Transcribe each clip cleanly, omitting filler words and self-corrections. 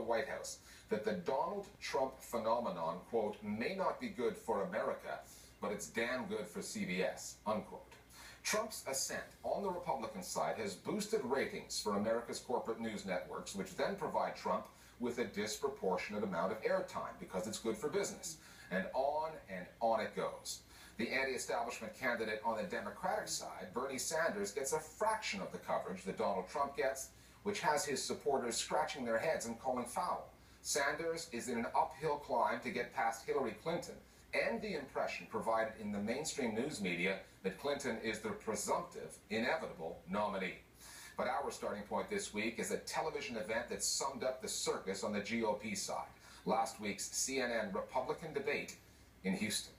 White House that the Donald Trump phenomenon, quote, may not be good for America, but it's damn good for CBS, unquote. Trump's ascent on the Republican side has boosted ratings for America's corporate news networks, which then provide Trump with a disproportionate amount of airtime because it's good for business. And on it goes. The anti-establishment candidate on the Democratic side, Bernie Sanders, gets a fraction of the coverage that Donald Trump gets, which has his supporters scratching their heads and calling foul. Sanders is in an uphill climb to get past Hillary Clinton and the impression provided in the mainstream news media that Clinton is the presumptive, inevitable nominee. But our starting point this week is a television event that summed up the circus on the GOP side. Last week's CNN Republican debate in Houston.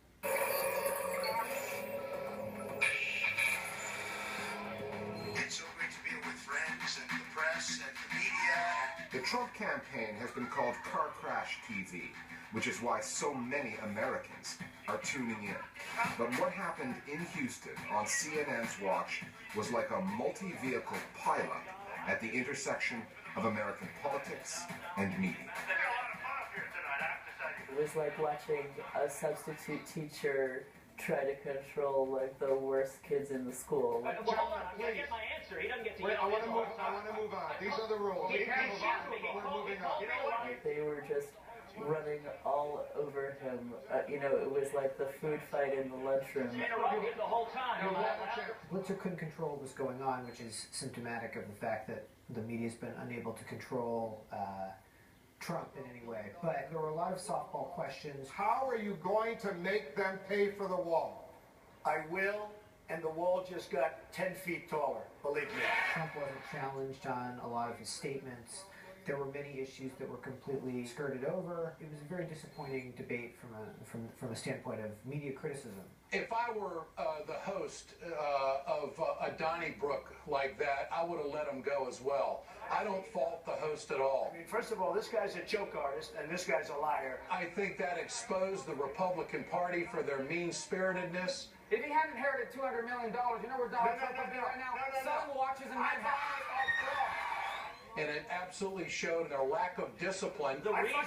It's so great to be with friends and the press and the media. The Trump campaign has been called car crash TV, which is why so many Americans are tuning in. But what happened in Houston on CNN's watch was like a multi-vehicle pileup at the intersection of American politics and media. It was like watching a substitute teacher try to control like the worst kids in the school. Well, hold on, I get my answer. He doesn't get to Wait, yell. I want to move on. These are the rules. We're moving on. They were just running all over him. It was like the food fight in the lunchroom. The whole time. Blitzer couldn't control what was going on, which is symptomatic of the fact that the media's been unable to control Trump in any way. But there were a lot of softball questions. How are you going to make them pay for the wall? I will, and the wall just got 10 feet taller, believe me. Trump wasn't challenged on a lot of his statements. There were many issues that were completely skirted over. It was a very disappointing debate from a standpoint of media criticism. If I were the host of a Donnybrook like that, I would have let him go as well. I don't fault the host at all. I mean, first of all, this guy's a joke artist, and this guy's a liar. I think that exposed the Republican Party for their mean-spiritedness. If he hadn't inherited $200 million, you know where Donald Trump would be right now? Selling watches in Manhattan. And it absolutely showed their lack of discipline. The reason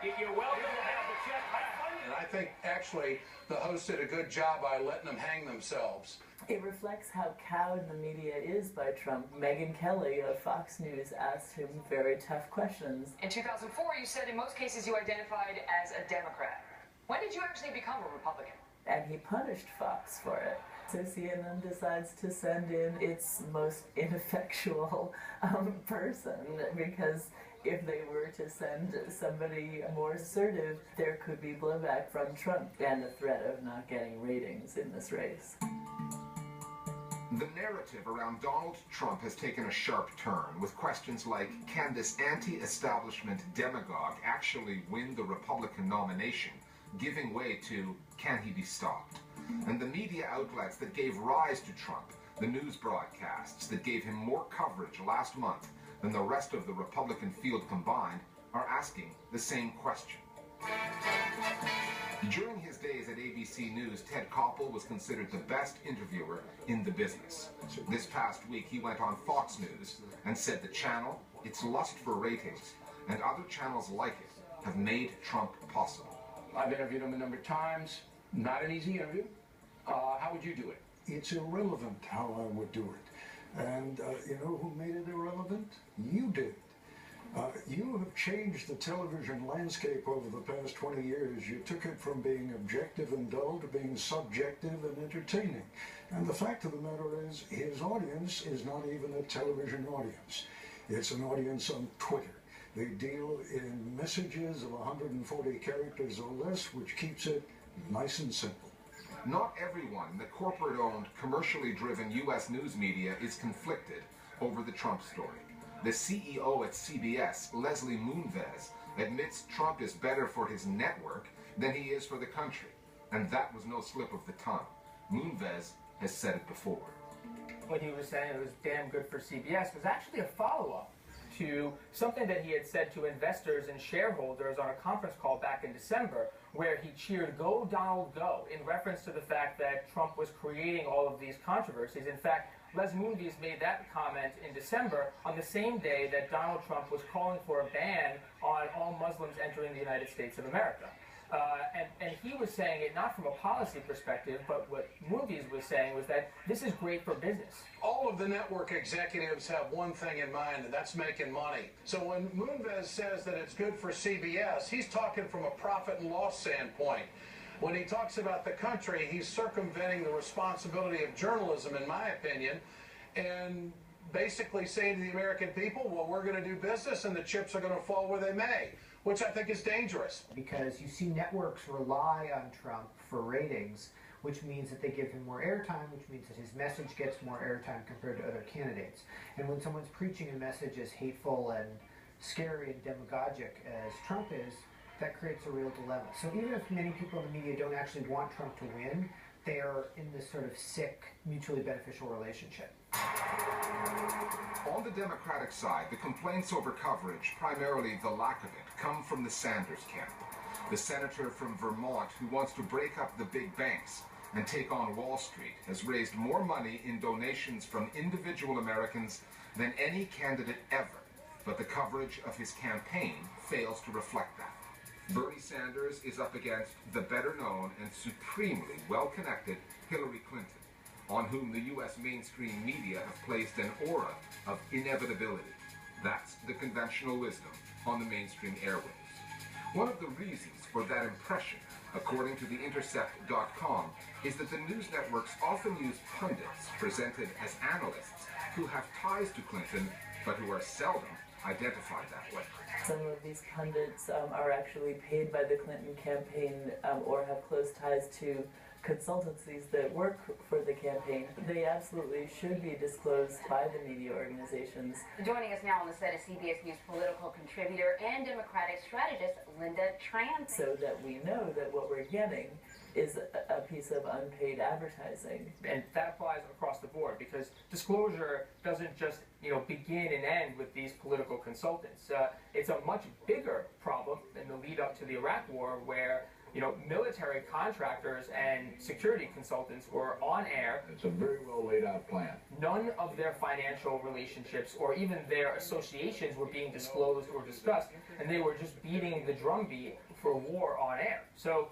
you're welcome to have the check back. And I think actually the host did a good job by letting them hang themselves. It reflects how cowed the media is by Trump. Megyn Kelly of Fox News asked him very tough questions. In 2004, you said in most cases you identified as a Democrat. When did you actually become a Republican? And he punished Fox for it. So CNN decides to send in its most ineffectual person, because if they were to send somebody more assertive, there could be blowback from Trump and the threat of not getting ratings in this race. The narrative around Donald Trump has taken a sharp turn, with questions like, can this anti-establishment demagogue actually win the Republican nomination, giving way to, can he be stopped? And the media outlets that gave rise to Trump, the news broadcasts that gave him more coverage last month than the rest of the Republican field combined, are asking the same question. During his days at ABC News, Ted Koppel was considered the best interviewer in the business. This past week, he went on Fox News and said the channel, its lust for ratings, and other channels like it have made Trump possible. I've interviewed him a number of times. Not an easy interview. How would you do it? It's irrelevant how I would do it. And you know who made it irrelevant? You did. You have changed the television landscape over the past 20 years. You took it from being objective and dull to being subjective and entertaining. And the fact of the matter is, his audience is not even a television audience. It's an audience on Twitter. They deal in messages of 140 characters or less, which keeps it nice and simple. Not everyone in the corporate-owned, commercially driven U.S. news media is conflicted over the Trump story. The CEO at CBS, Leslie Moonves, admits Trump is better for his network than he is for the country. And that was no slip of the tongue. Moonves has said it before. What he was saying, it was damn good for CBS, was actually a follow-up to something that he had said to investors and shareholders on a conference call back in December, where he cheered "Go Donald, go," in reference to the fact that Trump was creating all of these controversies. In fact, Les Moonves made that comment in December on the same day that Donald Trump was calling for a ban on all Muslims entering the United States of America. And he was saying it not from a policy perspective, but what Moonves was saying was that this is great for business. All of the network executives have one thing in mind, and that's making money. So when Moonves says that it's good for CBS, he's talking from a profit and loss standpoint. When he talks about the country, he's circumventing the responsibility of journalism, in my opinion, and basically saying to the American people, well, we're going to do business and the chips are going to fall where they may, which I think is dangerous. Because you see networks rely on Trump for ratings, which means that they give him more airtime, which means that his message gets more airtime compared to other candidates. And when someone's preaching a message as hateful and scary and demagogic as Trump is, that creates a real dilemma. So even if many people in the media don't actually want Trump to win, they are in this sort of sick, mutually beneficial relationship. On the Democratic side, the complaints over coverage, primarily the lack of it, come from the Sanders camp. The senator from Vermont who wants to break up the big banks and take on Wall Street has raised more money in donations from individual Americans than any candidate ever, but the coverage of his campaign fails to reflect that. Bernie Sanders is up against the better-known and supremely well-connected Hillary Clinton, on whom the U.S. mainstream media have placed an aura of inevitability. That's the conventional wisdom on the mainstream airwaves. One of the reasons for that impression, according to TheIntercept.com, is that the news networks often use pundits presented as analysts who have ties to Clinton, but who are seldom identified that way. Some of these pundits are actually paid by the Clinton campaign or have close ties to consultancies that work for the campaign. They absolutely should be disclosed by the media organizations. Joining us now on the set is CBS News political contributor and Democratic strategist Linda Tran. So that we know that what we're getting is a piece of unpaid advertising. And that applies across the board because disclosure doesn't just begin and end with these political consultants. It's a much bigger problem in the lead up to the Iraq War where military contractors and security consultants were on air. It's a very well laid out plan. None of their financial relationships or even their associations were being disclosed or discussed, and they were just beating the drumbeat for war on air. So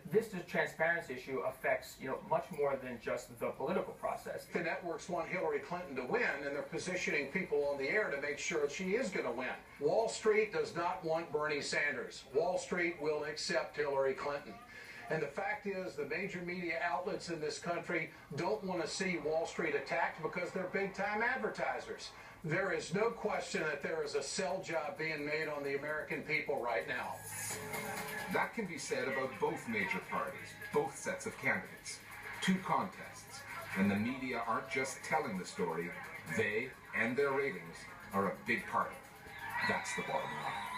this transparency issue affects much more than just the political process. The networks want Hillary Clinton to win, and they're positioning people on the air to make sure she is going to win. Wall Street does not want Bernie Sanders. Wall Street will accept Hillary Clinton. And the fact is, the major media outlets in this country don't want to see Wall Street attacked because they're big-time advertisers. There is no question that there is a sell job being made on the American people right now. That can be said about both major parties, both sets of candidates. Two contests, and the media aren't just telling the story, they and their ratings are a big part of it. That's the bottom line.